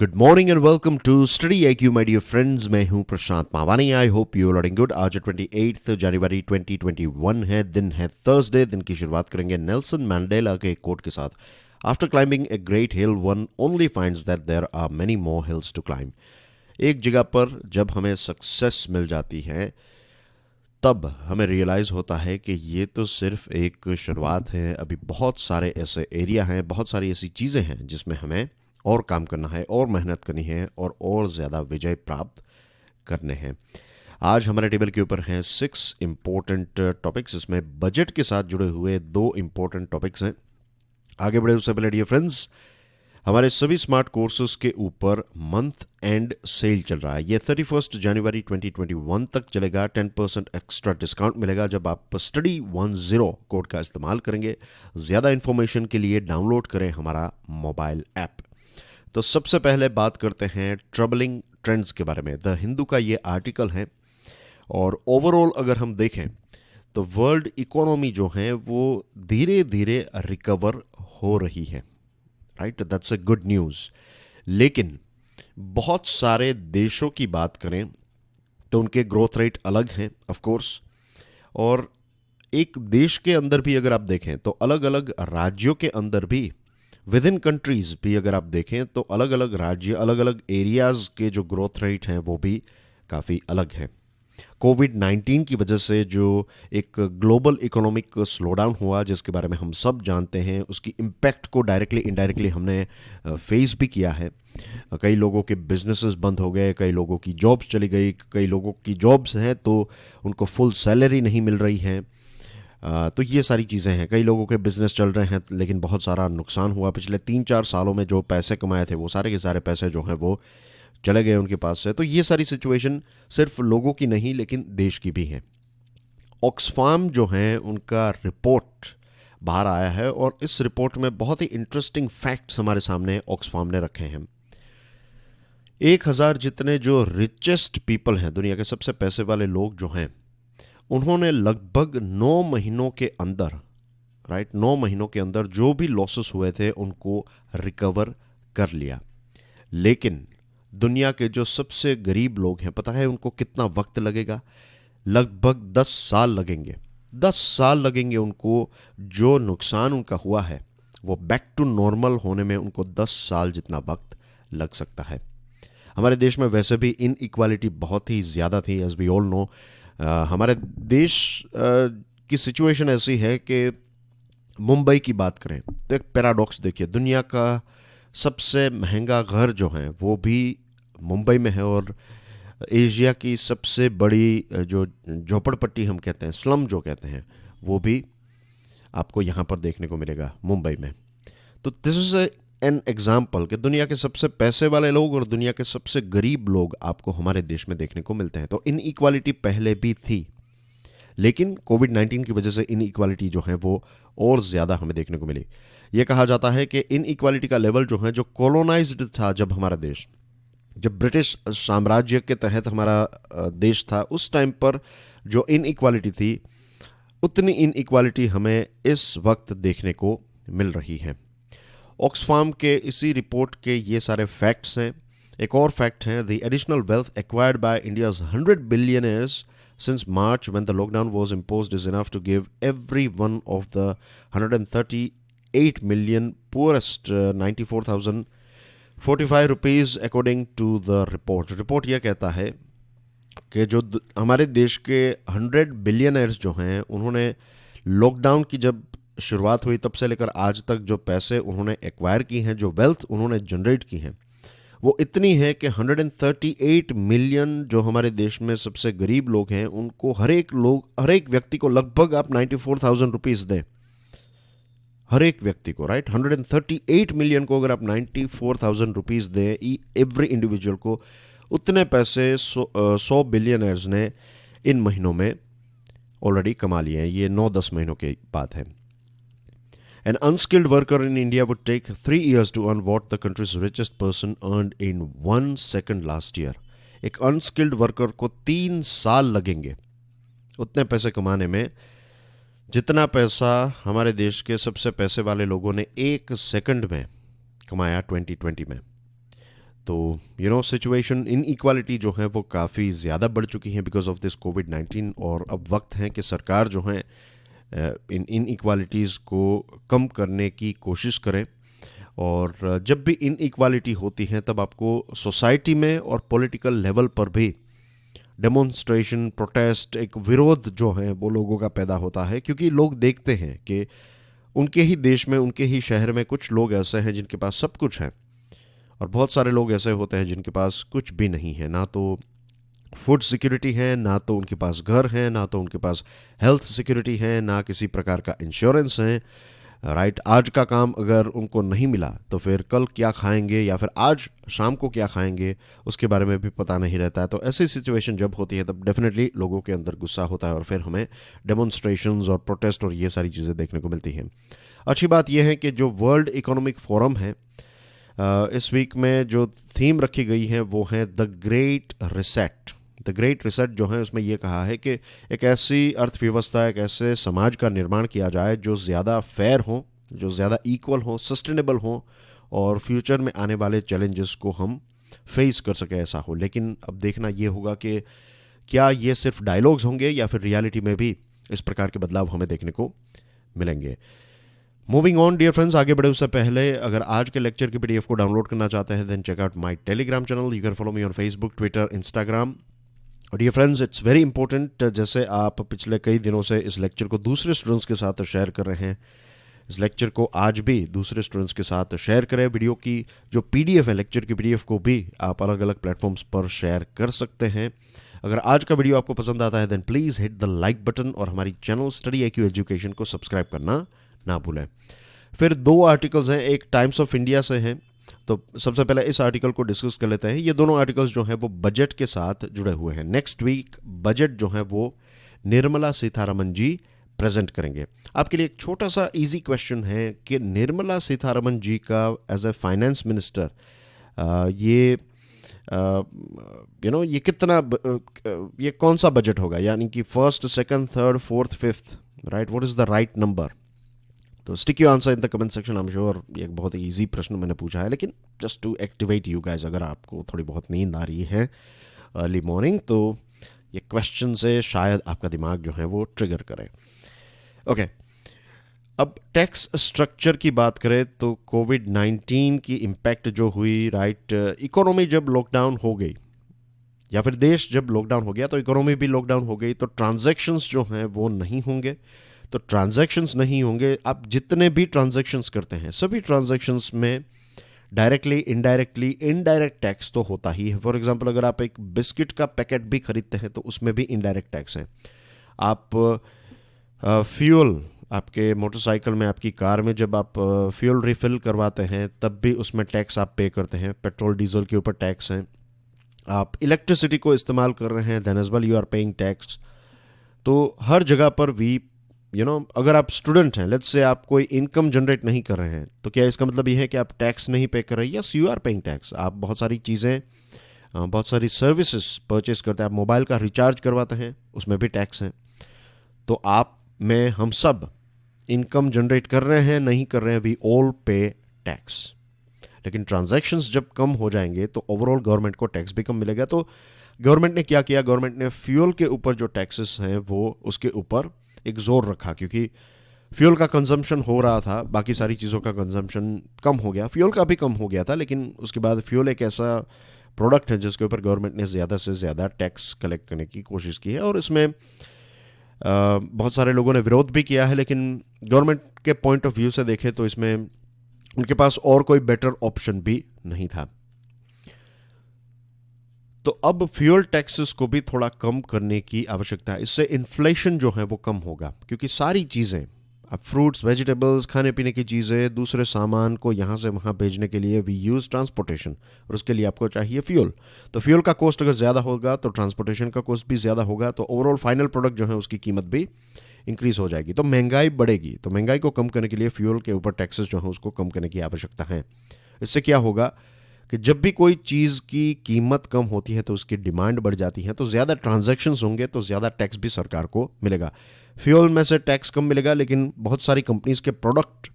Good morning and welcome to study IQ my dear friends. मैं हूं Prashant Mavani. I hope you are loading good. आज 28 जनवरी 2021 है, दिन है थर्सडे। दिन की शुरुआत करेंगे नेल्सन मैंडेला के एक कोट के साथ। After climbing a great hill one only finds that there are many more hills to climb. एक जगह पर जब हमें सक्सेस मिल जाती है तब हमें रियलाइज़ होता है कि ये तो सिर्फ एक शुरुआत है। अभी बहुत सारे ऐसे एरिया हैं, बहुत सारी ऐसी चीज़ें हैं जिसमें हमें और काम करना है और मेहनत करनी है और ज़्यादा विजय प्राप्त करने हैं। आज हमारे टेबल के ऊपर हैं 6 इम्पोर्टेंट टॉपिक्स। इसमें बजट के साथ जुड़े हुए 2 इम्पोर्टेंट टॉपिक्स हैं। आगे बढ़े उससे पहले डियर फ्रेंड्स, हमारे सभी स्मार्ट कोर्सेज के ऊपर मंथ एंड सेल चल रहा है। ये 31 जनवरी 2021 तक चलेगा। 10% एक्स्ट्रा डिस्काउंट मिलेगा जब आप स्टडी 10 कोड का इस्तेमाल करेंगे। ज़्यादा इन्फॉर्मेशन के लिए डाउनलोड करें हमारा मोबाइल ऐप। तो सबसे पहले बात करते हैं ट्रबलिंग ट्रेंड्स के बारे में। द हिंदू का ये आर्टिकल है और ओवरऑल अगर हम देखें तो वर्ल्ड इकोनॉमी जो है वो धीरे धीरे रिकवर हो रही है। Right, that's a good news. लेकिन बहुत सारे देशों की बात करें तो उनके ग्रोथ रेट अलग हैं ऑफ कोर्स, और एक देश के अंदर भी अगर आप देखें तो अलग अलग राज्यों के अंदर भी, विद इन कंट्रीज भी अगर आप देखें तो अलग अलग राज्य, अलग अलग एरियाज़ के जो ग्रोथ रेट हैं वो भी काफ़ी अलग हैं। कोविड-19 की वजह से जो एक ग्लोबल इकोनॉमिक स्लोडाउन हुआ जिसके बारे में हम सब जानते हैं, उसकी इम्पैक्ट को डायरेक्टली इनडायरेक्टली हमने फेस भी किया है। कई लोगों के बिजनेसेस बंद हो गए, कई लोगों की जॉब्स चली गई, कई लोगों की जॉब्स हैं तो उनको फुल सैलरी नहीं मिल रही है। तो ये सारी चीज़ें हैं। कई लोगों के बिजनेस चल रहे हैं लेकिन बहुत सारा नुकसान हुआ। पिछले 3-4 सालों में जो पैसे कमाए थे वो सारे के सारे पैसे जो हैं वो चले गए उनके पास से। तो ये सारी सिचुएशन सिर्फ लोगों की नहीं लेकिन देश की भी है। ऑक्सफाम जो है उनका रिपोर्ट बाहर आया है और इस रिपोर्ट में बहुत ही इंटरेस्टिंग फैक्ट्स हमारे सामने ऑक्सफाम ने रखे हैं। 1000 जितने जो रिचेस्ट पीपल हैं, दुनिया के सबसे पैसे वाले लोग जो हैं, उन्होंने लगभग 9 महीनों के अंदर, 9 महीनों के अंदर जो भी लॉसेस हुए थे उनको रिकवर कर लिया। लेकिन दुनिया के जो सबसे गरीब लोग हैं, पता है उनको कितना वक्त लगेगा? लगभग 10 साल लगेंगे। 10 साल लगेंगे उनको। जो नुकसान उनका हुआ है वो बैक टू नॉर्मल होने में उनको 10 साल जितना वक्त लग सकता है। हमारे देश में वैसे भी इनइक्वालिटी बहुत ही ज़्यादा थी, एज वी ऑल नो। हमारे देश की सिचुएशन ऐसी है कि मुंबई की बात करें तो एक पैराडॉक्स देखिए, दुनिया का सबसे महंगा घर जो है वो भी मुंबई में है और एशिया की सबसे बड़ी जो झोपड़पट्टी हम कहते हैं, स्लम जो कहते हैं, वो भी आपको यहाँ पर देखने को मिलेगा मुंबई में। तो दिस इज़ एन एग्जाम्पल कि दुनिया के सबसे पैसे वाले लोग और दुनिया के सबसे गरीब लोग आपको हमारे देश में देखने को मिलते हैं। तो इनइक्वालिटी पहले भी थी लेकिन कोविड-19 की वजह से इनइक्वालिटी जो है वो और ज़्यादा हमें देखने को मिली। ये कहा जाता है कि इनइक्वालिटी का लेवल जो है, जो कॉलोनाइज्ड था जब हमारा देश, जब ब्रिटिश साम्राज्य के तहत हमारा देश था, उस टाइम पर जो इनइक्वालिटी थी उतनी इनइक्वालिटी हमें इस वक्त देखने को मिल रही है। ऑक्सफाम के इसी रिपोर्ट के ये सारे फैक्ट्स हैं। एक और फैक्ट है, the additional wealth acquired by India's 100 billionaires since March when the lockdown was imposed is enough to give every one of the 138 million poorest 94,045 rupees according to the report. Report यह कहता है कि जो हमारे देश के 100 billionaires जो हैं, उन्होंने लॉकडाउन की जब शुरुआत हुई तब से लेकर आज तक जो पैसे उन्होंने एक्वायर की हैं, जो वेल्थ उन्होंने जनरेट की हैं, वो इतनी है कि 138 मिलियन जो हमारे देश में सबसे गरीब लोग हैं उनको हर एक व्यक्ति को लगभग आप 94,000 रुपीज़ दें, हर एक व्यक्ति को। 138 मिलियन को अगर आप 94,000 रुपीज़ दें एवरी इंडिविजुअल को, उतने पैसे 100 बिलियनर्स ने इन महीनों में ऑलरेडी कमा लिए हैं। ये 9-10 महीनों की बात है। An unskilled worker in India would take 3 years to earn what the country's richest person earned in 1 second last year. एक अनस्किल्ड वर्कर को 3 साल लगेंगे उतने पैसे कमाने में जितना पैसा हमारे देश के सबसे पैसे वाले लोगों ने 1 सेकंड में कमाया 2020 में। तो सिचुएशन इनइक्वालिटी जो है वो काफ़ी ज़्यादा बढ़ चुकी है बिकॉज ऑफ दिस कोविड-19, और अब वक्त है कि सरकार जो है इन इनइक्वालिटीज़ को कम करने की कोशिश करें। और जब भी इनइक्वालिटी होती है तब आपको सोसाइटी में और पॉलिटिकल लेवल पर भी डेमोन्स्ट्रेशन, प्रोटेस्ट, एक विरोध जो है वो लोगों का पैदा होता है, क्योंकि लोग देखते हैं कि उनके ही देश में, उनके ही शहर में कुछ लोग ऐसे हैं जिनके पास सब कुछ है, और बहुत सारे लोग ऐसे होते हैं जिनके पास कुछ भी नहीं है। ना तो फूड सिक्योरिटी है, ना तो उनके पास घर है, ना तो उनके पास हेल्थ सिक्योरिटी है, ना किसी प्रकार का इंश्योरेंस है। राइट, आज का काम अगर उनको नहीं मिला तो फिर कल क्या खाएंगे, या फिर आज शाम को क्या खाएंगे, उसके बारे में भी पता नहीं रहता है। तो ऐसी सिचुएशन जब होती है तब डेफिनेटली लोगों के अंदर गुस्सा होता है, और फिर हमें डेमोन्स्ट्रेशंस और प्रोटेस्ट और ये सारी चीज़ें देखने को मिलती हैं। अच्छी बात यह है कि जो वर्ल्ड इकोनॉमिक फोरम है, इस वीक में जो थीम रखी गई है वो है the great reset. The great reset जो है उसमें ये कहा है कि एक ऐसी अर्थव्यवस्था, एक ऐसे समाज का निर्माण किया जाए जो ज़्यादा फेयर हो, जो ज़्यादा इक्वल हो, सस्टेनेबल हो, और फ्यूचर में आने वाले चैलेंजेस को हम फेस कर सके, ऐसा हो। लेकिन अब देखना ये होगा कि क्या ये सिर्फ डायलॉग्स होंगे या फिर रियलिटी में भी इस प्रकार के बदलाव हमें देखने को मिलेंगे। मूविंग ऑन डियर फ्रेंड्स, आगे बढ़े उससे पहले अगर आज के लेक्चर की पीडीएफ को डाउनलोड करना चाहते हैं then check out my Telegram channel. You can follow me on Facebook, Twitter, Instagram. Dear friends, it's very important, जैसे आप पिछले कई दिनों से इस लेक्चर को दूसरे स्टूडेंट्स के साथ शेयर कर रहे हैं, इस लेक्चर को आज भी दूसरे स्टूडेंट्स के साथ शेयर करें। वीडियो की जो पीडीएफ है, लेक्चर की पीडीएफ को भी आप अलग अलग प्लेटफॉर्म्स पर शेयर कर सकते हैं। अगर आज का वीडियो आपको पसंद आता है then please hit the like button, और हमारी चैनल स्टडी IQ एजुकेशन को सब्सक्राइब करना ना भूलें। फिर 2 आर्टिकल्स हैं, एक टाइम्स ऑफ इंडिया से हैं, तो सबसे पहले इस आर्टिकल को डिस्कस कर लेते हैं। ये दोनों आर्टिकल्स जो हैं वो बजट के साथ जुड़े हुए हैं। नेक्स्ट वीक बजट जो है वो निर्मला सीतारमन जी प्रेजेंट करेंगे। आपके लिए एक छोटा सा इजी क्वेश्चन है कि निर्मला सीतारमन जी का एज ए फाइनेंस मिनिस्टर ये ये कितना ये कौन सा बजट होगा, यानी कि first, second, third, fourth, fifth, right, what is the right number? तो stick your answer in the comment section. I am sure ये एक बहुत ही ईजी प्रश्न मैंने पूछा है, लेकिन just to activate you guys, अगर आपको थोड़ी बहुत नींद आ रही है अर्ली मॉर्निंग तो ये क्वेश्चन से शायद आपका दिमाग जो है वो ट्रिगर करे। ओके, अब टैक्स स्ट्रक्चर की बात करें तो कोविड-19 की इम्पैक्ट जो हुई, राइट, इकोनॉमी जब लॉकडाउन हो गई, या फिर देश जब लॉकडाउन हो गया तो इकोनॉमी भी लॉकडाउन हो गई, तो ट्रांजैक्शंस जो हैं वो नहीं होंगे। तो ट्रांजैक्शंस नहीं होंगे, आप जितने भी ट्रांजैक्शंस करते हैं सभी ट्रांजैक्शंस में डायरेक्टली, इनडायरेक्टली, इनडायरेक्ट टैक्स तो होता ही है। फॉर एग्जांपल, अगर आप एक बिस्किट का पैकेट भी खरीदते हैं तो उसमें भी इनडायरेक्ट टैक्स है। आप फ्यूल, आपके मोटरसाइकिल में, आपकी कार में जब आप फ्यूल रिफिल करवाते हैं तब भी उसमें टैक्स आप पे करते हैं, पेट्रोल डीजल के ऊपर टैक्स है। आप इलेक्ट्रिसिटी को इस्तेमाल कर रहे हैं then as well you are paying tax. तो हर जगह पर वी अगर आप स्टूडेंट हैं, लेट्स से आप कोई इनकम जनरेट नहीं कर रहे हैं, तो क्या इसका मतलब ये है कि आप टैक्स नहीं पे कर रहे हैं? Yes, you are paying tax. आप बहुत सारी चीज़ें, बहुत सारी सर्विसेज परचेज करते हैं, आप मोबाइल का रिचार्ज करवाते हैं, उसमें भी टैक्स है। तो आप में, हम सब इनकम जनरेट कर रहे हैं नहीं कर रहे हैं, वी ऑल पे टैक्स। लेकिन ट्रांजैक्शंस जब कम हो जाएंगे तो ओवरऑल गवर्नमेंट को टैक्स भी कम मिलेगा। तो गवर्नमेंट ने क्या किया, गवर्नमेंट ने फ्यूल के ऊपर जो टैक्सेस हैं वो उसके ऊपर एक जोर रखा, क्योंकि फ्यूल का कंजम्पशन हो रहा था, बाकी सारी चीज़ों का कंजम्पशन कम हो गया, फ्यूल का भी कम हो गया था। लेकिन उसके बाद फ्यूल एक ऐसा प्रोडक्ट है जिसके ऊपर गवर्नमेंट ने ज़्यादा से ज़्यादा टैक्स कलेक्ट करने की कोशिश की है, और इसमें बहुत सारे लोगों ने विरोध भी किया है। लेकिन गवर्नमेंट के पॉइंट ऑफ व्यू से देखें तो इसमें उनके पास और कोई बेटर ऑप्शन भी नहीं था। तो अब फ्यूल टैक्सेस को भी थोड़ा कम करने की आवश्यकता है। इससे इन्फ्लेशन जो है वो कम होगा, क्योंकि सारी चीज़ें, अब फ्रूट्स, वेजिटेबल्स, खाने पीने की चीज़ें, दूसरे सामान को यहाँ से वहाँ भेजने के लिए वी यूज़ ट्रांसपोर्टेशन, और उसके लिए आपको चाहिए फ्यूल। तो फ्यूल का कॉस्ट अगर ज़्यादा होगा तो ट्रांसपोर्टेशन का कॉस्ट भी ज़्यादा होगा, तो ओवरऑल फाइनल प्रोडक्ट जो है उसकी कीमत भी इंक्रीज़ हो जाएगी, तो महंगाई बढ़ेगी। तो महंगाई को कम करने के लिए फ्यूल के ऊपर टैक्सेस जो है उसको कम करने की आवश्यकता है। इससे क्या होगा कि जब भी कोई चीज़ की कीमत कम होती है तो उसकी डिमांड बढ़ जाती है, तो ज़्यादा ट्रांजैक्शंस होंगे तो ज़्यादा टैक्स भी सरकार को मिलेगा। फ्यूल में से टैक्स कम मिलेगा, लेकिन बहुत सारी कंपनीज के प्रोडक्ट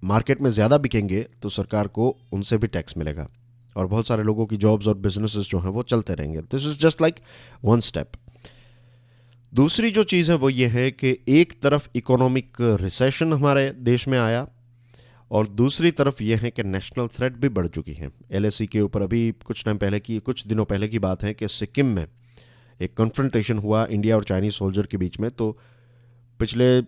मार्केट में ज़्यादा बिकेंगे तो सरकार को उनसे भी टैक्स मिलेगा। और बहुत सारे लोगों की जॉब्स और बिजनेसेस जो हैं वो चलते रहेंगे। This is just like one step. दूसरी जो चीज़ है वो ये है कि एक तरफ इकोनॉमिक रिसेशन हमारे देश में आया और दूसरी तरफ ये है कि नेशनल थ्रेट भी बढ़ चुकी है। एलएसी के ऊपर अभी कुछ दिनों पहले की बात है कि सिक्किम में एक कन्फ्रंटेशन हुआ इंडिया और चाइनीज सोल्जर के बीच में। तो पिछले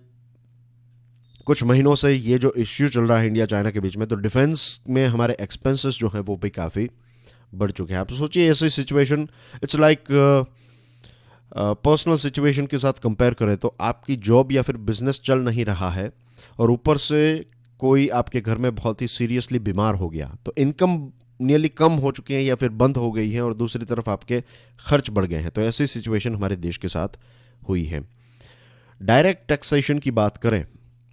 कुछ महीनों से ये जो इश्यू चल रहा है इंडिया चाइना के बीच में, तो डिफेंस में हमारे एक्सपेंसेस जो हैं वो भी काफ़ी बढ़ चुके हैं। आप सोचिए ऐसी situation, it's like personal situation के साथ कंपेयर करें तो आपकी जॉब या फिर बिजनेस चल नहीं रहा है और ऊपर से कोई आपके घर में बहुत ही सीरियसली बीमार हो गया, तो इनकम नियरली कम हो चुकी है या फिर बंद हो गई है और दूसरी तरफ आपके खर्च बढ़ गए हैं। तो ऐसी सिचुएशन हमारे देश के साथ हुई है। डायरेक्ट टैक्सेशन की बात करें,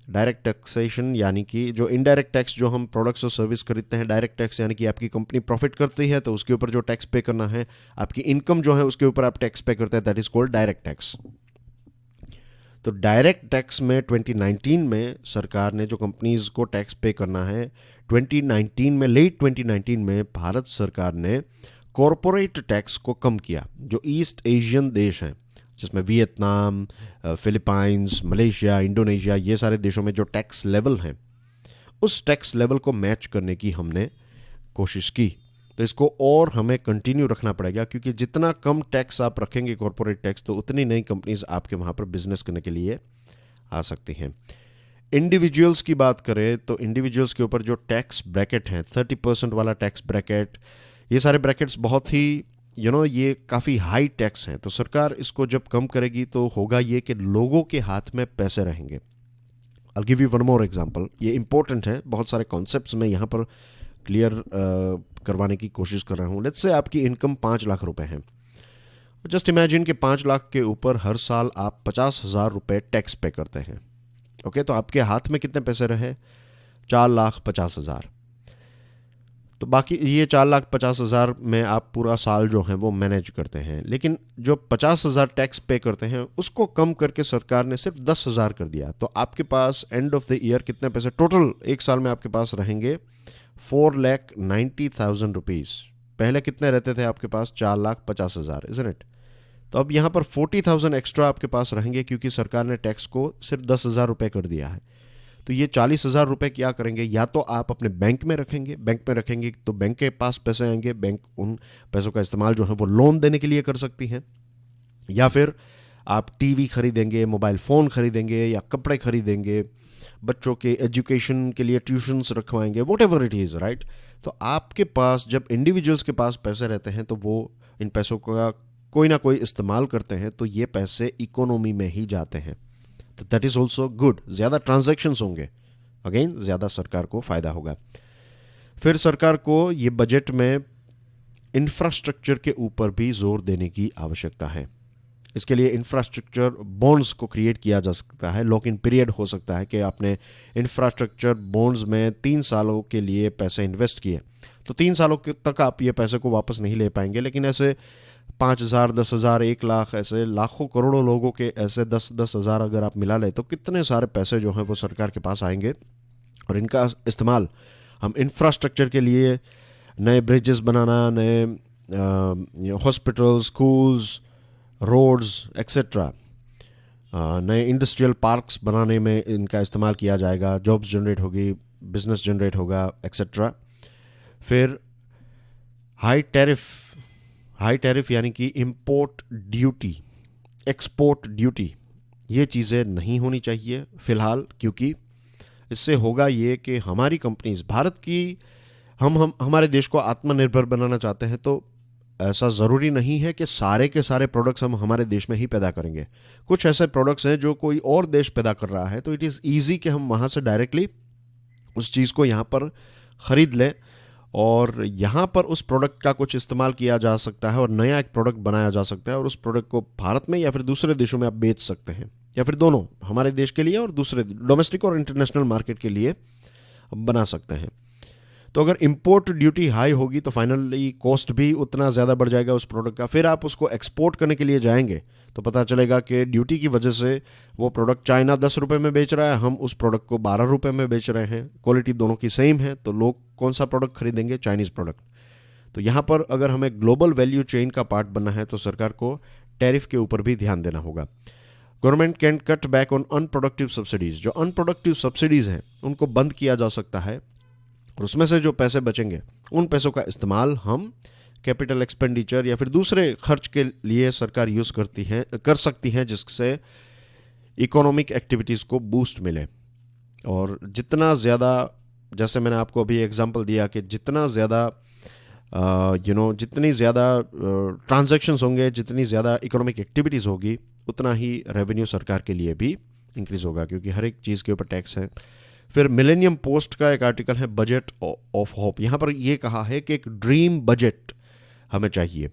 डायरेक्ट टैक्सेशन यानी कि जो इनडायरेक्ट टैक्स जो हम प्रोडक्ट्स और सर्विस खरीदते हैं, डायरेक्ट टैक्स यानी कि आपकी कंपनी प्रॉफिट करती है तो उसके ऊपर जो टैक्स पे करना है, आपकी इनकम जो है उसके ऊपर आप टैक्स पे करते हैं, that is called direct tax. तो डायरेक्ट टैक्स में 2019 में सरकार ने जो कंपनीज को टैक्स पे करना है, 2019 में, लेट 2019 में भारत सरकार ने कॉरपोरेट टैक्स को कम किया। जो ईस्ट एशियन देश हैं जिसमें वियतनाम, फिलीपाइंस, मलेशिया, इंडोनेशिया, ये सारे देशों में जो टैक्स लेवल हैं उस टैक्स लेवल को मैच करने की हमने कोशिश की। तो इसको और हमें कंटिन्यू रखना पड़ेगा क्योंकि जितना कम टैक्स आप रखेंगे कॉरपोरेट टैक्स, तो उतनी नई कंपनीज आपके वहाँ पर बिजनेस करने के लिए आ सकती हैं। इंडिविजुअल्स की बात करें तो इंडिविजुअल्स के ऊपर जो टैक्स ब्रैकेट हैं, 30% वाला टैक्स ब्रैकेट, ये सारे ब्रैकेट्स बहुत ही ये काफ़ी हाई टैक्स हैं। तो सरकार इसको जब कम करेगी तो होगा ये कि लोगों के हाथ में पैसे रहेंगे। I'll give you one more example, ये इंपॉर्टेंट है, बहुत सारे कॉन्सेप्ट्स मैं यहाँ पर क्लियर करवाने की कोशिश कर रहा हूँ। लेट्स से आपकी इनकम 5 लाख रुपए है। जस्ट इमेजिन कि 5 लाख के ऊपर हर साल आप 50,000 रुपये टैक्स पे करते हैं। ओके, तो आपके हाथ में कितने पैसे रहे? 4,50,000। तो बाकी ये 4,50,000 में आप पूरा साल जो है वो मैनेज करते हैं। लेकिन जो 50,000 टैक्स पे करते हैं उसको कम करके सरकार ने सिर्फ 10,000 कर दिया। तो आपके पास एंड ऑफ द ईयर कितने पैसे टोटल एक साल में आपके पास रहेंगे? 4,90,000 रुपीज़। पहले कितने रहते थे आपके पास? 4,50,000, इज़न्ट इट? तो अब यहाँ पर 40,000 एक्स्ट्रा आपके पास रहेंगे क्योंकि सरकार ने टैक्स को सिर्फ 10,000 रुपये कर दिया है। तो ये 40,000 रुपये क्या करेंगे? या तो आप अपने बैंक में रखेंगे तो बैंक के पास पैसे आएंगे, बैंक उन पैसों का इस्तेमाल जो है वो लोन देने के लिए कर सकती है, या फिर आप टीवी खरीदेंगे, मोबाइल फ़ोन खरीदेंगे या कपड़े खरीदेंगे, बच्चों के एजुकेशन के लिए ट्यूशन्स रखवाएंगे, whatever it is, right? तो आपके पास जब इंडिविजुअल्स के पास पैसे रहते हैं तो वो इन पैसों का कोई ना कोई इस्तेमाल करते हैं, तो ये पैसे इकोनॉमी में ही जाते हैं। तो दैट इज़ ऑल्सो गुड। ज़्यादा ट्रांजैक्शंस होंगे, अगेन ज़्यादा सरकार को फ़ायदा होगा। फिर सरकार को ये बजट में इंफ्रास्ट्रक्चर के ऊपर भी जोर देने की आवश्यकता है। इसके लिए इंफ्रास्ट्रक्चर बॉन्ड्स को क्रिएट किया जा सकता है। लॉक इन पीरियड हो सकता है कि आपने इंफ्रास्ट्रक्चर बॉन्ड्स में 3 सालों के लिए पैसे इन्वेस्ट किए, तो 3 सालों तक आप ये पैसे को वापस नहीं ले पाएंगे। लेकिन ऐसे 5,000, 10,000, 1 लाख, ऐसे लाखों करोड़ों लोगों के ऐसे 10,000 अगर आप मिला लें तो कितने सारे पैसे जो हैं वो सरकार के पास आएंगे और इनका इस्तेमाल हम इंफ्रास्ट्रक्चर के लिए, नए ब्रिजेस बनाना, नए हॉस्पिटल, स्कूल्स, रोड्स एक्सेट्रा, नए इंडस्ट्रियल पार्क्स बनाने में इनका इस्तेमाल किया जाएगा। जॉब्स जनरेट होगी, बिजनेस जनरेट होगा एक्सेट्रा। फिर हाई टैरिफ यानी कि इंपोर्ट ड्यूटी, एक्सपोर्ट ड्यूटी, ये चीज़ें नहीं होनी चाहिए फ़िलहाल, क्योंकि इससे होगा ये कि हमारी कंपनीज, भारत की, हम हमारे देश को आत्मनिर्भर बनाना चाहते हैं, तो ऐसा ज़रूरी नहीं है कि सारे के सारे प्रोडक्ट्स हम हमारे देश में ही पैदा करेंगे। कुछ ऐसे प्रोडक्ट्स हैं जो कोई और देश पैदा कर रहा है, तो इट इज़ ईजी कि हम वहाँ से डायरेक्टली उस चीज़ को यहाँ पर ख़रीद लें और यहाँ पर उस प्रोडक्ट का कुछ इस्तेमाल किया जा सकता है और नया एक प्रोडक्ट बनाया जा सकता है और उस प्रोडक्ट को भारत में या फिर दूसरे देशों में आप बेच सकते हैं, या फिर दोनों, हमारे देश के लिए और दूसरे डोमेस्टिक और इंटरनेशनल मार्केट के लिए बना सकते हैं। तो अगर इंपोर्ट ड्यूटी हाई होगी तो फाइनली कॉस्ट भी उतना ज़्यादा बढ़ जाएगा उस प्रोडक्ट का। फिर आप उसको एक्सपोर्ट करने के लिए जाएंगे तो पता चलेगा कि ड्यूटी की वजह से वो प्रोडक्ट चाइना 10 रुपये में बेच रहा है, हम उस प्रोडक्ट को 12 रुपये में बेच रहे हैं। क्वालिटी दोनों की सेम है, तो लोग कौन सा प्रोडक्ट खरीदेंगे? Chinese product. तो यहाँ पर अगर हमें ग्लोबल वैल्यू चेन का पार्ट बनना है तो सरकार को टैरिफ के ऊपर भी ध्यान देना होगा। Government can cut back on unproductive subsidies, जो अनप्रोडक्टिव सब्सिडीज हैं उनको बंद किया जा सकता है, और उसमें से जो पैसे बचेंगे उन पैसों का इस्तेमाल हम कैपिटल एक्सपेंडिचर या फिर दूसरे खर्च के लिए सरकार यूज़ कर सकती हैं, जिससे इकोनॉमिक एक्टिविटीज़ को बूस्ट मिले। और जितना ज़्यादा, जैसे मैंने आपको अभी एग्जांपल दिया कि जितना ज़्यादा जितनी ज़्यादा ट्रांजैक्शंस होंगे, जितनी ज़्यादा इकोनॉमिक एक्टिविटीज़ होगी, उतना ही रेवेन्यू सरकार के लिए भी इंक्रीज़ होगा, क्योंकि हर एक चीज़ के ऊपर टैक्स है। फिर मिलेनियम पोस्ट का एक आर्टिकल है बजट ऑफ होप, यहाँ पर ये कहा है कि एक ड्रीम बजट हमें चाहिए।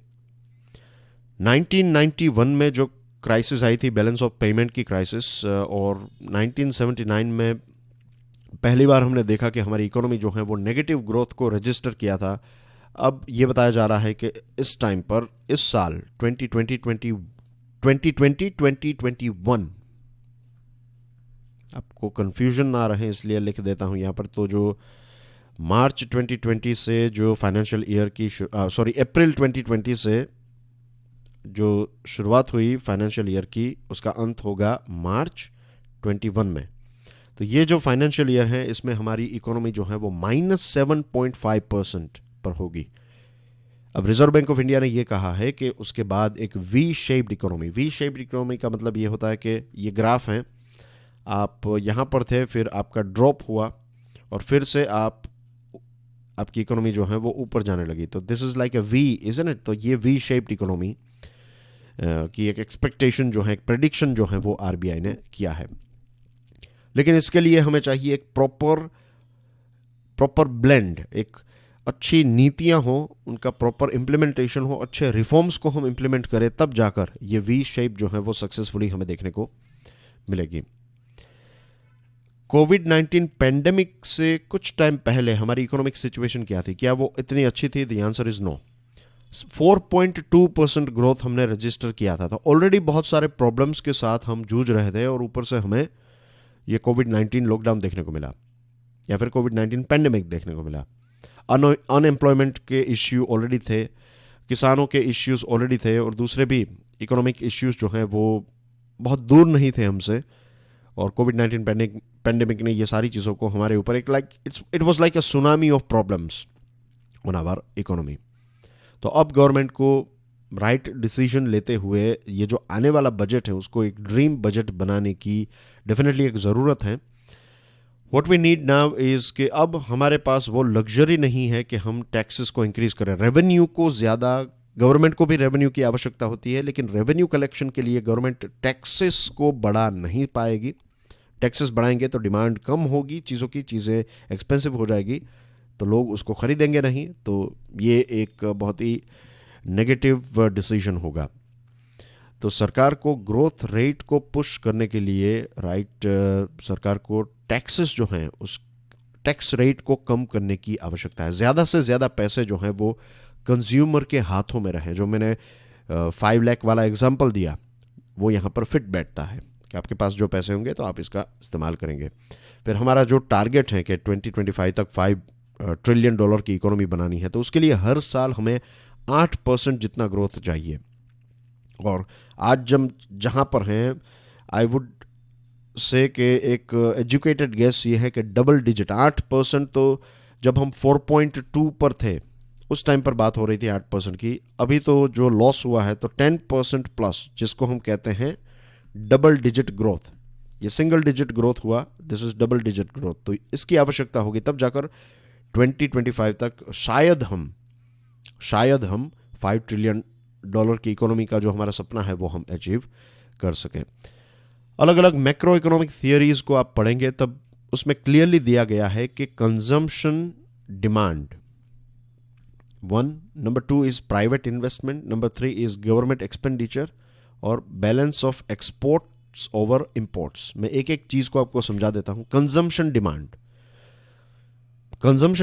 1991 में जो क्राइसिस आई थी, बैलेंस ऑफ पेमेंट की क्राइसिस, और 1979 में पहली बार हमने देखा कि हमारी इकोनॉमी जो है वो नेगेटिव ग्रोथ को रजिस्टर किया था। अब ये बताया जा रहा है कि इस टाइम पर, इस साल 2021, आपको कन्फ्यूजन ना रहे इसलिए लिख देता हूँ यहाँ पर, तो जो मार्च 2020 से जो फाइनेंशियल ईयर की अप्रैल 2020 से जो शुरुआत हुई फाइनेंशियल ईयर की, उसका अंत होगा मार्च 21 में। तो ये जो फाइनेंशियल ईयर है इसमें हमारी इकोनॉमी जो है वो -7.5% पर होगी। अब रिजर्व बैंक ऑफ इंडिया ने ये कहा है कि उसके बाद एक वी शेप्ड इकोनॉमी का मतलब ये होता है कि ये ग्राफ है, आप यहाँ पर थे, फिर आपका ड्रॉप हुआ और फिर से आपकी इकोनॉमी जो है वो ऊपर जाने लगी। तो this is like a V, isn't it? तो ये वी शेप्ड इकोनॉमी की एक एक्सपेक्टेशन जो है, एक प्रेडिक्शन जो है वो आरबीआई ने किया है। लेकिन इसके लिए हमें चाहिए एक प्रॉपर ब्लेंड, एक अच्छी नीतियां हो, उनका प्रॉपर इम्प्लीमेंटेशन हो, अच्छे रिफॉर्म्स को हम इम्प्लीमेंट करें, तब जाकर ये वी शेप जो है वो सक्सेसफुली हमें देखने को मिलेगी। कोविड-19 पैंडेमिक से कुछ टाइम पहले हमारी इकोनॉमिक सिचुएशन क्या थी? क्या वो इतनी अच्छी थी? The answer is no. 4.2% growth हमने रजिस्टर किया था। तो ऑलरेडी बहुत सारे प्रॉब्लम्स के साथ हम जूझ रहे थे, और ऊपर से हमें ये कोविड-19 लॉकडाउन देखने को मिला, या फिर कोविड-19 पैंडेमिक देखने को मिला। अनएम्प्लॉयमेंट के इश्यू ऑलरेडी थे, किसानों के इश्यूज ऑलरेडी थे, और दूसरे भी इकोनॉमिक इश्यूज जो हैं वो बहुत दूर नहीं थे हमसे। और कोविड-19 पैंडेमिक ने ये सारी चीज़ों को हमारे ऊपर it was like a tsunami of problems on our economy. तो अब गवर्नमेंट को राइट डिसीजन लेते हुए ये जो आने वाला बजट है उसको एक ड्रीम बजट बनाने की डेफिनेटली एक ज़रूरत है। What we need now is कि अब हमारे पास वो लग्जरी नहीं है कि हम टैक्सेस को इंक्रीज करें, रेवेन्यू को ज़्यादा, गवर्नमेंट को भी रेवेन्यू की आवश्यकता होती है, लेकिन रेवेन्यू कलेक्शन के लिए गवर्नमेंट टैक्सेस को बढ़ा नहीं पाएगी। टैक्सेस बढ़ाएंगे तो डिमांड कम होगी, चीज़ें एक्सपेंसिव हो जाएगी, तो लोग उसको खरीदेंगे नहीं। तो ये एक बहुत ही नेगेटिव डिसीजन होगा। तो सरकार को ग्रोथ रेट को पुश करने के लिए सरकार को टैक्सेस जो हैं उस टैक्स रेट को कम करने की आवश्यकता है। ज़्यादा से ज़्यादा पैसे जो हैं वो कंज्यूमर के हाथों में रहें। जो मैंने 5 लाख वाला एग्जांपल दिया वो यहाँ पर फिट बैठता है कि आपके पास जो पैसे होंगे तो आप इसका इस्तेमाल करेंगे। फिर हमारा जो टारगेट है कि 2025 तक $5 ट्रिलियन की इकोनॉमी बनानी है, तो उसके लिए हर साल हमें 8% जितना ग्रोथ चाहिए। और आज जहाँ पर हैं, आई वुड से कि एक एजुकेटेड गेस ये है कि डबल डिजिट 8%, तो जब हम 4.2 पर थे उस टाइम पर बात हो रही थी 8% की। अभी तो जो लॉस हुआ है तो 10% प्लस, जिसको हम कहते हैं डबल डिजिट ग्रोथ। ये सिंगल डिजिट ग्रोथ हुआ, this is double digit growth. तो इसकी आवश्यकता होगी, तब जाकर 2025 तक शायद हम $5 ट्रिलियन की इकोनॉमी का जो हमारा सपना है वो हम अचीव कर सकें। अलग अलग मैक्रो इकोनॉमिक थियरीज को आप पढ़ेंगे तब उसमें क्लियरली दिया गया है कि consumption demand 1, number 2 is private investment, number 3 is government expenditure, और balance of exports over imports. मैं एक एक चीज को आपको समझा देता हूं। कंजम्पशन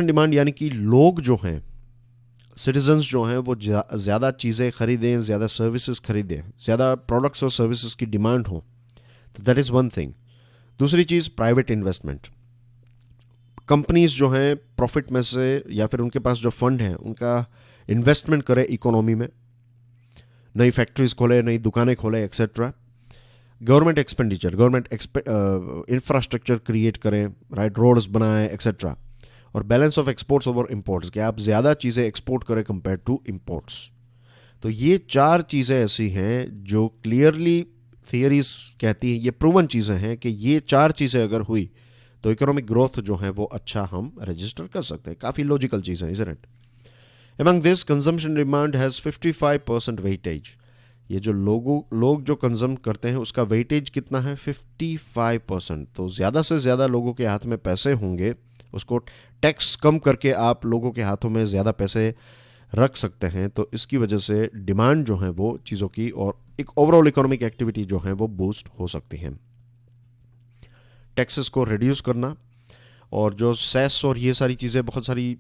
डिमांड यानी कि लोग जो हैं, सिटीजन्स जो हैं, वो ज़्यादा चीज़ें खरीदें, ज़्यादा सर्विसेज खरीदें, ज़्यादा प्रोडक्ट्स और सर्विसेज की डिमांड हो, तो दैट इज़ वन थिंग। दूसरी चीज़ प्राइवेट इन्वेस्टमेंट। कंपनीज जो हैं प्रॉफिट में से या फिर उनके पास जो फंड है उनका इन्वेस्टमेंट करे इकोनॉमी में, नई फैक्ट्रीज खोले, नई दुकानें खोले, etcetera. Government expenditure, government infrastructure create करें, राइट, रोड्स बनाएं, एक्सेट्रा। और balance of exports over imports, कि आप ज़्यादा चीज़ें एक्सपोर्ट करें कंपेयर टू इंपोर्ट्स। तो ये 4 चीज़ें ऐसी हैं जो क्लियरली थियरीज कहती हैं, ये प्रूवन चीज़ें हैं कि ये 4 चीज़ें अगर हुई तो इकोनॉमिक ग्रोथ जो है वो अच्छा हम रजिस्टर कर सकते हैं। काफ़ी लॉजिकल चीज़ है, isn't it? Among this, consumption demand has 55% weightage. ये जो लोग जो कंज्यूम करते हैं उसका वेटेज कितना है? 55%। तो ज़्यादा से ज़्यादा लोगों के हाथ में पैसे होंगे, उसको टैक्स कम करके आप लोगों के हाथों में ज़्यादा पैसे रख सकते हैं। तो इसकी वजह से डिमांड जो है वो चीज़ों की और एक ओवरऑल इकोनॉमिक एक्टिविटी जो है वो बूस्ट हो सकती है। टैक्सेस को रिड्यूस करना और जो सेस और ये सारी चीज़ें, बहुत सारी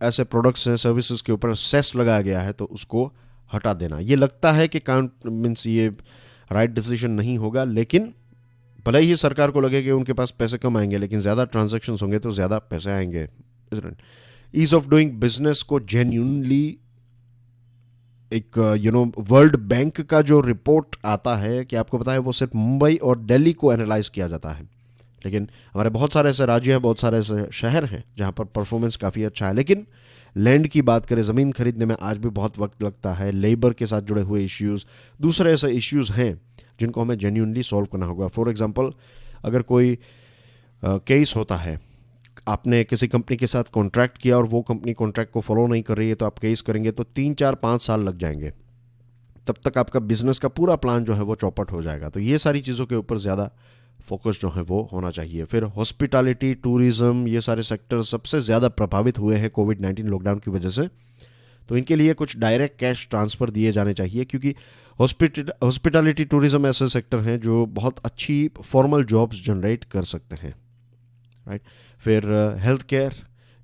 ऐसे प्रोडक्ट्स हैं, सर्विसेज के ऊपर सेस लगाया गया है, तो उसको हटा देना। ये लगता है कि काउंट मीन्स ये राइट डिसीजन नहीं होगा, लेकिन भले ही सरकार को लगे कि उनके पास पैसे कम आएंगे, लेकिन ज़्यादा ट्रांजैक्शंस होंगे तो ज़्यादा पैसे आएंगे। ईज ऑफ डूइंग बिजनेस को जेन्यूनली एक वर्ल्ड बैंक का जो रिपोर्ट आता है कि आपको पता है वो सिर्फ मुंबई और दिल्ली को एनालाइज किया जाता है, लेकिन हमारे बहुत सारे ऐसे राज्य हैं, बहुत सारे ऐसे शहर हैं जहाँ पर परफॉर्मेंस काफ़ी अच्छा है। लेकिन लैंड की बात करें, ज़मीन खरीदने में आज भी बहुत वक्त लगता है, लेबर के साथ जुड़े हुए इश्यूज़, दूसरे ऐसे इश्यूज़ हैं जिनको हमें जेन्यूनली सॉल्व करना होगा। फॉर एग्जांपल, अगर कोई केस होता है, आपने किसी कंपनी के साथ कॉन्ट्रैक्ट किया और वो कंपनी कॉन्ट्रैक्ट को फॉलो नहीं कर रही है, तो आप केस करेंगे तो 3, 4, 5 साल लग जाएंगे। तब तक आपका बिजनेस का पूरा प्लान जो है वो चौपट हो जाएगा। तो ये सारी चीज़ों के ऊपर ज़्यादा फोकस जो है वो होना चाहिए। फिर हॉस्पिटैलिटी, टूरिज़्म, ये सारे सेक्टर सबसे ज़्यादा प्रभावित हुए हैं कोविड-19 लॉकडाउन की वजह से। तो इनके लिए कुछ डायरेक्ट कैश ट्रांसफ़र दिए जाने चाहिए, क्योंकि हॉस्पिटैलिटी, टूरिज़्म ऐसे सेक्टर हैं जो बहुत अच्छी फॉर्मल जॉब्स जनरेट कर सकते हैं, राइट। फिर health care,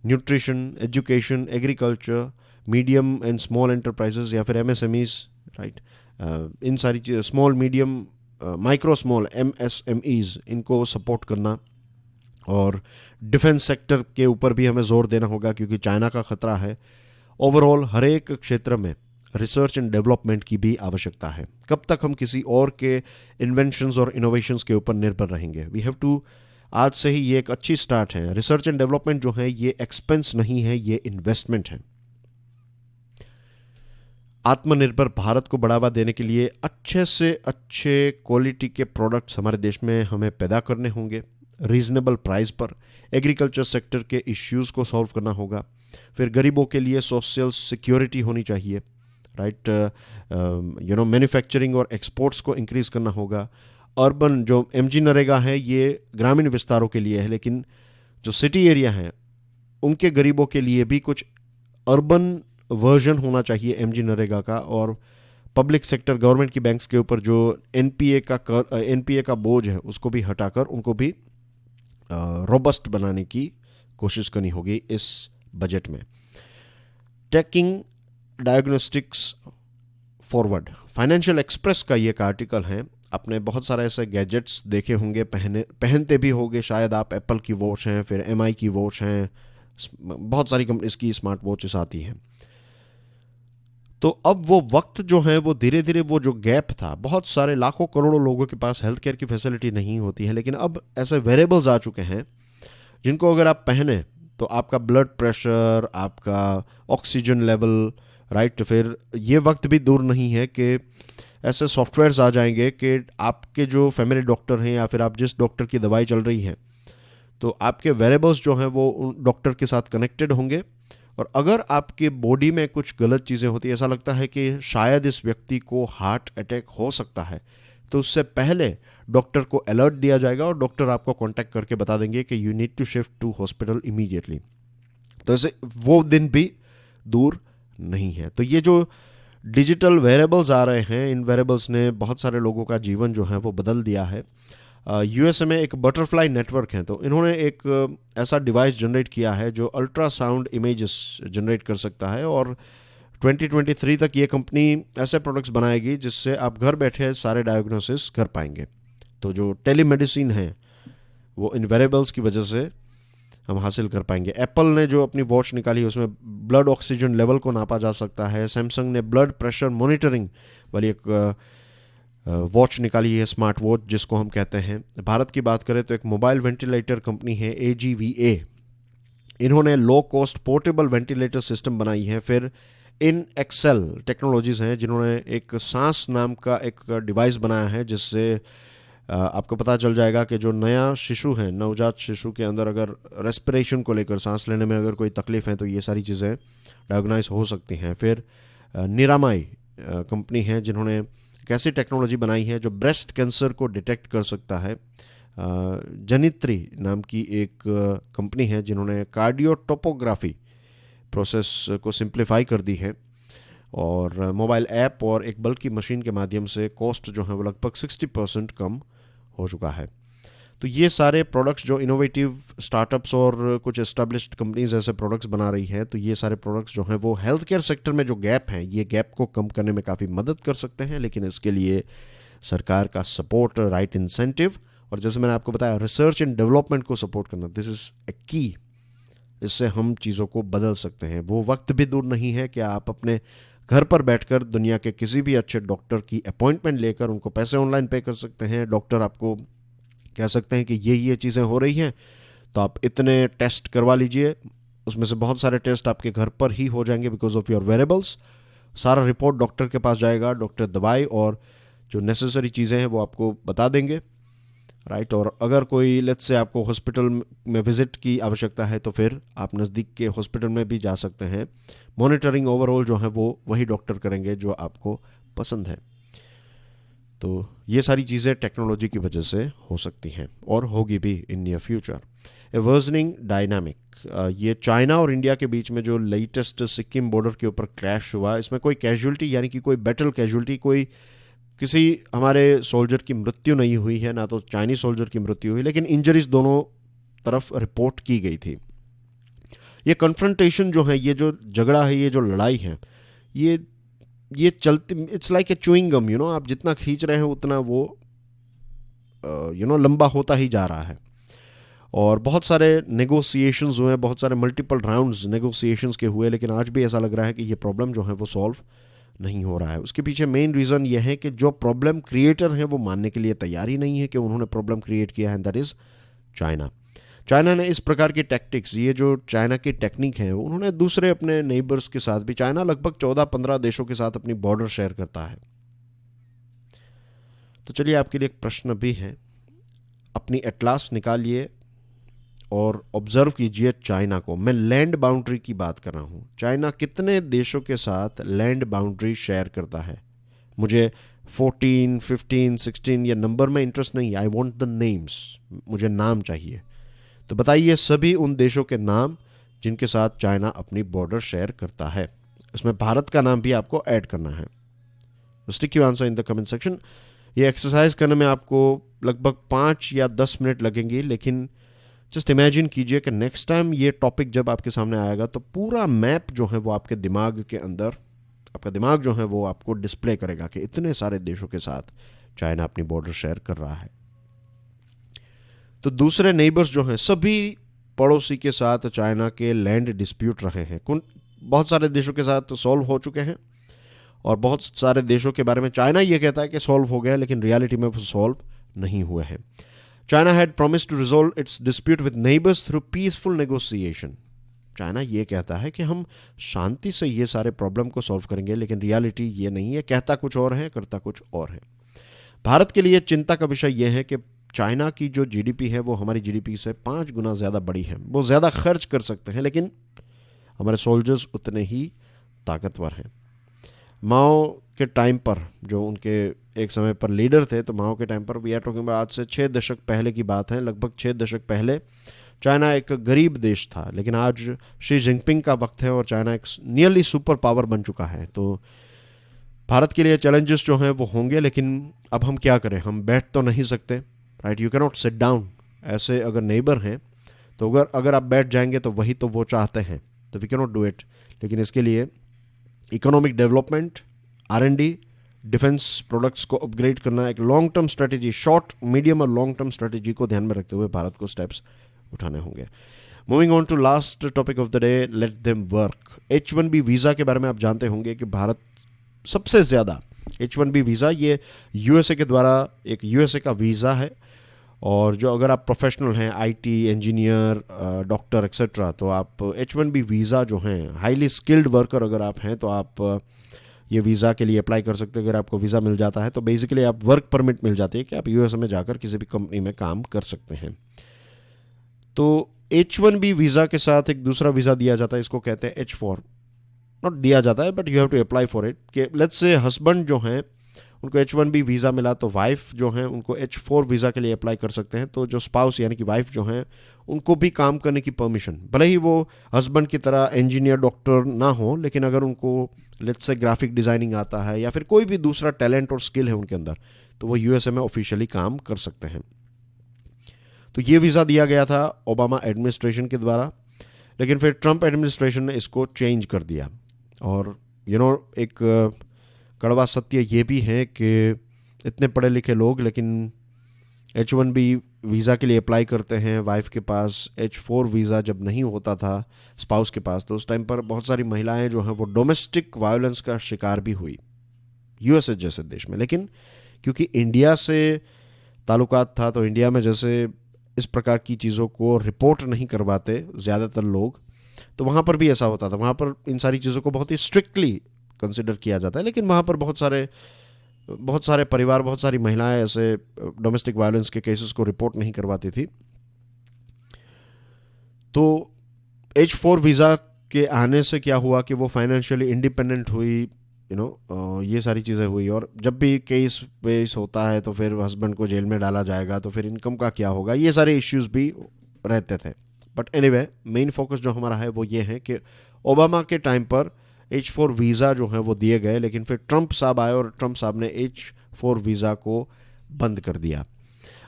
nutrition, education, agriculture, medium and small enterprises या फिर MSMEs, राइट। इन सारी चीज़, small, medium, micro small MSMEs, इनको सपोर्ट करना। और डिफेंस सेक्टर के ऊपर भी हमें जोर देना होगा, क्योंकि चाइना का खतरा है। ओवरऑल हर एक क्षेत्र में रिसर्च एंड डेवलपमेंट की भी आवश्यकता है। कब तक हम किसी और के इन्वेंशंस और इनोवेशंस के ऊपर निर्भर रहेंगे? वी हैव टू, आज से ही ये एक अच्छी स्टार्ट है। रिसर्च एंड डेवलपमेंट जो है ये एक्सपेंस नहीं है, ये इन्वेस्टमेंट है। आत्मनिर्भर भारत को बढ़ावा देने के लिए अच्छे से अच्छे क्वालिटी के प्रोडक्ट्स हमारे देश में हमें पैदा करने होंगे, रीजनेबल प्राइस पर। एग्रीकल्चर सेक्टर के इश्यूज़ को सॉल्व करना होगा। फिर गरीबों के लिए सोशल सिक्योरिटी होनी चाहिए, राइट। मैन्युफैक्चरिंग और एक्सपोर्ट्स को इंक्रीज करना होगा। अर्बन जो MG नरेगा है ये ग्रामीण विस्तारों के लिए है, लेकिन जो सिटी एरिया हैं उनके गरीबों के लिए भी कुछ अर्बन वर्जन होना चाहिए MG नरेगा का। और पब्लिक सेक्टर, गवर्नमेंट की बैंक्स के ऊपर जो NPA का बोझ है उसको भी हटाकर उनको भी रोबस्ट बनाने की कोशिश करनी होगी इस बजट में। Taking diagnostics forward, financial express का ये एक आर्टिकल है। आपने बहुत सारे ऐसे गैजेट्स देखे होंगे, पहनते भी होंगे शायद आप। एप्पल की वॉच हैं, फिर MI की वॉच हैं, बहुत सारी कंपनीज की स्मार्ट वॉचेस आती हैं। तो अब वो वक्त जो है वो धीरे धीरे, वो जो गैप था, बहुत सारे लाखों करोड़ों लोगों के पास हेल्थ केयर की फैसिलिटी नहीं होती है, लेकिन अब ऐसे वेरेबल्स आ चुके हैं जिनको अगर आप पहने तो आपका ब्लड प्रेशर, आपका ऑक्सीजन लेवल, राइट। फिर ये वक्त भी दूर नहीं है कि ऐसे सॉफ्टवेयर्स आ जाएंगे कि आपके जो फैमिली डॉक्टर हैं या फिर आप जिस डॉक्टर की दवाई चल रही है, तो आपके वेरेबल्स जो हैं वो उन डॉक्टर के साथ कनेक्टेड होंगे। और अगर आपके बॉडी में कुछ गलत चीज़ें होती है, ऐसा लगता है कि शायद इस व्यक्ति को हार्ट अटैक हो सकता है, तो उससे पहले डॉक्टर को अलर्ट दिया जाएगा और डॉक्टर आपको कांटेक्ट करके बता देंगे कि you need to shift to hospital immediately. तो ऐसे वो दिन भी दूर नहीं है। तो ये जो डिजिटल वेरेबल्स आ रहे हैं, इन वेरेबल्स ने बहुत सारे लोगों का जीवन जो है वो बदल दिया है। USA में एक बटरफ्लाई नेटवर्क है, तो इन्होंने एक ऐसा डिवाइस जनरेट किया है जो अल्ट्रासाउंड इमेजेस जनरेट कर सकता है। और 2023 तक ये कंपनी ऐसे प्रोडक्ट्स बनाएगी जिससे आप घर बैठे सारे डायग्नोसिस कर पाएंगे। तो जो टेलीमेडिसिन है वो इन वेरेबल्स की वजह से हम हासिल कर पाएंगे। एप्पल ने जो अपनी वॉच निकाली उसमें ब्लड ऑक्सीजन लेवल को नापा जा सकता है। सैमसंग ने ब्लड प्रेशर मॉनिटरिंग वाली एक वॉच निकाली है, स्मार्ट वॉच जिसको हम कहते हैं। भारत की बात करें तो एक मोबाइल वेंटिलेटर कंपनी है AGVA, इन्होंने low cost portable ventilator system बनाई है। फिर इन एक्सेल टेक्नोलॉजीज़ हैं जिन्होंने एक सांस नाम का एक डिवाइस बनाया है जिससे आपको पता चल जाएगा कि जो नया शिशु है, नवजात शिशु के अंदर अगर रेस्पिरेशन को लेकर, सांस लेने में अगर कोई तकलीफ है तो ये सारी चीज़ें डायग्नाइज हो सकती हैं। फिर निरामाई कंपनी है जिन्होंने एक ऐसी टेक्नोलॉजी बनाई है जो ब्रेस्ट कैंसर को डिटेक्ट कर सकता है। जनित्री नाम की एक कंपनी है जिन्होंने कार्डियोटोपोग्राफी प्रोसेस को सिंप्लीफाई कर दी है, और मोबाइल ऐप और एक बल्कि मशीन के माध्यम से कॉस्ट जो है वो लगभग 60% कम हो चुका है। तो ये सारे प्रोडक्ट्स जो इनोवेटिव स्टार्टअप्स और कुछ एस्टेब्लिश्ड कंपनीज ऐसे प्रोडक्ट्स बना रही है, तो ये सारे प्रोडक्ट्स जो हैं वो हेल्थ केयर सेक्टर में जो गैप हैं, ये गैप को कम करने में काफ़ी मदद कर सकते हैं। लेकिन इसके लिए सरकार का सपोर्ट, राइट इंसेंटिव, और जैसे मैंने आपको बताया रिसर्च एंड डेवलपमेंट को सपोर्ट करना, दिस इज़ ए की। इससे हम चीज़ों को बदल सकते हैं। वो वक्त भी दूर नहीं है कि आप अपने घर पर बैठकर दुनिया के किसी भी अच्छे डॉक्टर की अपॉइंटमेंट लेकर उनको पैसे ऑनलाइन पे कर सकते हैं। डॉक्टर आपको कह सकते हैं कि ये चीज़ें हो रही हैं तो आप इतने टेस्ट करवा लीजिए, उसमें से बहुत सारे टेस्ट आपके घर पर ही हो जाएंगे बिकॉज ऑफ योर वेरेबल्स। सारा रिपोर्ट डॉक्टर के पास जाएगा, डॉक्टर दवाई और जो नेसेसरी चीज़ें हैं वो आपको बता देंगे, राइट। और अगर कोई लेट्स से आपको हॉस्पिटल में विजिट की आवश्यकता है तो फिर आप नज़दीक के हॉस्पिटल में भी जा सकते हैं। मॉनिटरिंग ओवरऑल जो है वो वही डॉक्टर करेंगे जो आपको पसंद है। तो ये सारी चीज़ें टेक्नोलॉजी की वजह से हो सकती हैं और होगी भी in near future. A versioning dynamic, ये चाइना और इंडिया के बीच में जो लेटेस्ट सिक्किम बॉर्डर के ऊपर क्रैश हुआ, इसमें कोई कैजुअलिटी यानी कि कोई बैटल कैजुअलिटी, कोई किसी हमारे सोल्जर की मृत्यु नहीं हुई है, ना तो चाइनीज सोल्जर की मृत्यु हुई, लेकिन इंजरीज दोनों तरफ रिपोर्ट की गई थी। ये कन्फ्रंटेशन जो है, ये जो झगड़ा है, ये जो लड़ाई है, ये चलती, it's like a chewing gum, आप जितना खींच रहे हैं उतना वो लंबा होता ही जा रहा है। और बहुत सारे नेगोशिएशंस हुए, बहुत सारे मल्टीपल राउंड्स नेगोशिएशंस के हुए, लेकिन आज भी ऐसा लग रहा है कि ये प्रॉब्लम जो है वो सॉल्व नहीं हो रहा है। उसके पीछे मेन रीज़न ये है कि जो प्रॉब्लम क्रिएटर है वो मानने के लिए तैयार ही नहीं है कि उन्होंने प्रॉब्लम क्रिएट किया है, दैट इज़ चाइना। चाइना ने इस प्रकार की टैक्टिक्स, ये जो चाइना की टेक्निक है, उन्होंने दूसरे अपने नेबर्स के साथ भी, चाइना लगभग 14-15 देशों के साथ अपनी बॉर्डर शेयर करता है। तो चलिए आपके लिए एक प्रश्न भी है, अपनी एटलास निकालिए और ऑब्जर्व कीजिए चाइना को। मैं लैंड बाउंड्री की बात कर रहा हूँ। चाइना कितने देशों के साथ लैंड बाउंड्री शेयर करता है? मुझे 14, 15, 16 या नंबर में इंटरेस्ट नहीं, आई वॉन्ट द नेम्स, मुझे नाम चाहिए। तो बताइए सभी उन देशों के नाम जिनके साथ चाइना अपनी बॉर्डर शेयर करता है। इसमें भारत का नाम भी आपको ऐड करना है। Stick your answer in the comment section. ये एक्सरसाइज करने में आपको लगभग 5 या 10 मिनट लगेंगे, लेकिन जस्ट इमेजिन कीजिए कि नेक्स्ट टाइम ये टॉपिक जब आपके सामने आएगा तो पूरा मैप जो है वो आपके दिमाग के अंदर, आपका दिमाग जो है वो आपको डिस्प्ले करेगा कि इतने सारे देशों के साथ चाइना अपनी बॉर्डर शेयर कर रहा है। तो दूसरे नेबर्स जो हैं, सभी पड़ोसी के साथ चाइना के लैंड डिस्प्यूट रहे हैं। बहुत सारे देशों के साथ सॉल्व हो चुके हैं और बहुत सारे देशों के बारे में चाइना ये कहता है कि सॉल्व हो गया, लेकिन रियलिटी में वो सॉल्व नहीं हुए हैं। China had promised to resolve its dispute with neighbours through peaceful negotiation. China ये कहता है कि हम शांति से ये सारे प्रॉब्लम को सॉल्व करेंगे, लेकिन रियलिटी ये नहीं है, कहता कुछ और है, करता कुछ और है। भारत के लिए चिंता का विषय यह है कि चाइना की जो जीडीपी है वो हमारी जीडीपी से 5 गुना ज़्यादा बड़ी है। वो ज़्यादा खर्च कर सकते हैं, लेकिन हमारे सोल्जर्स उतने ही ताकतवर हैं। माओ के टाइम पर, जो उनके एक समय पर लीडर थे, तो माओ के टाइम पर, वी आर टॉकिंग अबाउट आज से 6 दशक पहले की बात है, लगभग 6 दशक पहले चाइना एक गरीब देश था, लेकिन आज शी जिनपिंग का वक्त है और चाइना एक नियरली सुपर पावर बन चुका है। तो भारत के लिए चैलेंजेस जो हैं वो होंगे, लेकिन अब हम क्या करें, हम बैठ तो नहीं सकते, right. You can not sit down. ऐसे अगर नेबर हैं तो अगर आप बैठ जाएंगे तो वही तो वो चाहते हैं, तो we can not do it. लेकिन इसके लिए economic development, R&D, defence products को अपग्रेड करना, एक long term strategy, short, medium और लॉन्ग टर्म स्ट्रेटेजी को ध्यान में रखते हुए भारत को स्टेप्स उठाने होंगे। Moving on to last topic of the day, let them work. H1B visa के बारे में आप जानते होंगे कि भारत सबसे ज़्यादा H1B वीज़ा, ये यूएसए के द्वारा एक यूएसए का वीज़ा है, और जो अगर आप प्रोफेशनल हैं, आईटी इंजीनियर, डॉक्टर एक्सेट्रा, तो आप H1B वीज़ा जो हैं, हाईली स्किल्ड वर्कर अगर आप हैं तो आप ये वीज़ा के लिए अप्लाई कर सकते हैं। अगर आपको वीज़ा मिल जाता है तो बेसिकली आप वर्क परमिट मिल जाती है कि आप यूएसए में जाकर किसी भी कंपनी में काम कर सकते हैं। तो H1B वीज़ा के साथ एक दूसरा वीज़ा दिया जाता है, इसको कहते हैं H4, नॉट दिया जाता है but you have to apply for it. कि लेट्स से हस्बैंड जो हैं उनको H1B वीज़ा मिला, तो वाइफ जो हैं उनको H4 वीज़ा के लिए अप्लाई कर सकते हैं। तो जो स्पाउस यानी कि वाइफ जो हैं उनको भी काम करने की परमिशन, भले ही वो हस्बैंड की तरह इंजीनियर डॉक्टर ना हो, लेकिन अगर उनको लेट्स से ग्राफिक डिज़ाइनिंग आता है या फिर कोई भी दूसरा टैलेंट और स्किल है उनके अंदर, तो वो यूएसए में ऑफिशियली काम कर सकते हैं। तो ये वीज़ा दिया गया था ओबामा एडमिनिस्ट्रेशन के द्वारा, लेकिन फिर ट्रंप एडमिनिस्ट्रेशन ने इसको चेंज कर दिया। और एक कड़वा सत्य ये भी है कि इतने पढ़े लिखे लोग लेकिन H1B वीज़ा के लिए अप्लाई करते हैं, वाइफ के पास H4 वीज़ा जब नहीं होता था स्पाउस के पास, तो उस टाइम पर बहुत सारी महिलाएं जो हैं वो डोमेस्टिक वायलेंस का शिकार भी हुई यूएसए जैसे देश में। लेकिन क्योंकि इंडिया से ताल्लुकात था, तो इंडिया में जैसे इस प्रकार की चीज़ों को रिपोर्ट नहीं करवाते ज़्यादातर लोग, तो वहाँ पर भी ऐसा होता था। वहाँ पर इन सारी चीज़ों को बहुत ही स्ट्रिक्टली कंसिडर किया जाता है, लेकिन वहाँ पर बहुत सारे परिवार, बहुत सारी महिलाएं ऐसे डोमेस्टिक वायलेंस के केसेस को रिपोर्ट नहीं करवाती थी। तो H4 वीज़ा के आने से क्या हुआ कि वो फाइनेंशियली इंडिपेंडेंट हुई, ये सारी चीज़ें हुई। और जब भी केस वेस होता है तो फिर हस्बैंड को जेल में डाला जाएगा, तो फिर इनकम का क्या होगा, ये सारे इश्यूज भी रहते थे। बट एनीवे, मेन फोकस जो हमारा है वो ये है कि ओबामा के टाइम पर H4 वीज़ा जो है वो दिए गए, लेकिन फिर ट्रंप साहब आए और ट्रंप साहब ने H4 वीज़ा को बंद कर दिया।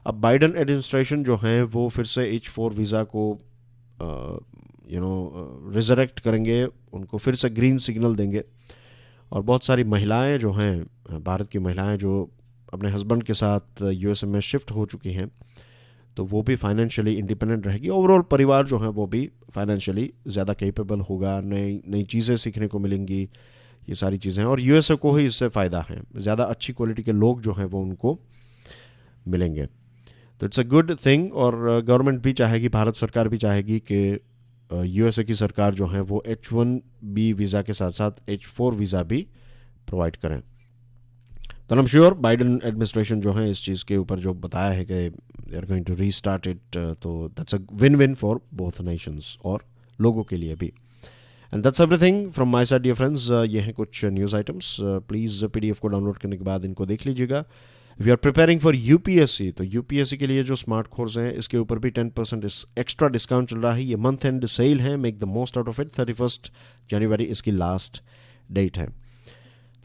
अब बाइडन एडमिनिस्ट्रेशन जो है वो फिर से H4 वीज़ा को रिजरेक्ट करेंगे, उनको फिर से ग्रीन सिग्नल देंगे। और बहुत सारी महिलाएं जो हैं, भारत की महिलाएं जो अपने हस्बैंड के साथ यूएसए में शिफ्ट हो चुकी हैं, तो वो भी फाइनेंशियली इंडिपेंडेंट रहेगी। ओवरऑल परिवार जो है वो भी फाइनेंशियली ज़्यादा कैपेबल होगा, नई चीज़ें सीखने को मिलेंगी, ये सारी चीज़ें। और यूएसए को ही इससे फ़ायदा है, ज़्यादा अच्छी क्वालिटी के लोग जो हैं वो उनको मिलेंगे। तो इट्स अ गुड थिंग। और गवर्नमेंट भी चाहेगी, भारत सरकार भी चाहेगी कि यूएसए की सरकार जो है वो H1B वीज़ा के साथ साथ H4 वीज़ा भी प्रोवाइड करें। तो आई एम श्योर बाइडन एडमिनिस्ट्रेशन जो है इस चीज़ के ऊपर जो बताया है कि they are going to restart it, तो that's a win win for both nations और लोगों के लिए भी। And that's everything from my side dear friends. ये हैं कुछ न्यूज़ आइटम्स, प्लीज़ PDF को डाउनलोड करने के बाद इनको देख लीजिएगा। We are preparing for UPSC, तो UPSC के लिए जो स्मार्ट कोर्स हैं इसके ऊपर भी 10% एक्स्ट्रा डिस्काउंट चल रहा है। ये मंथ एंड सेल है, make the most out of it. 31 जनवरी इसकी लास्ट डेट है।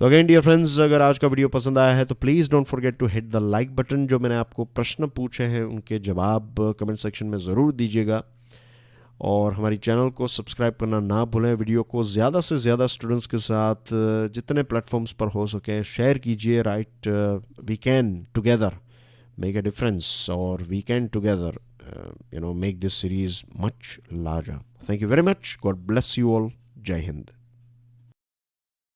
तो अगेन डियर फ्रेंड्स, अगर आज का वीडियो पसंद आया है तो please don't forget to hit the like button. जो मैंने आपको प्रश्न पूछे हैं उनके जवाब कमेंट सेक्शन में ज़रूर दीजिएगा, और हमारी चैनल को सब्सक्राइब करना ना भूलें। वीडियो को ज़्यादा से ज़्यादा स्टूडेंट्स के साथ जितने प्लेटफॉर्म्स पर हो सके शेयर कीजिए। Right, we can together make a difference, और we can together make this series much larger. Thank you very much. God bless you all. जय हिंद।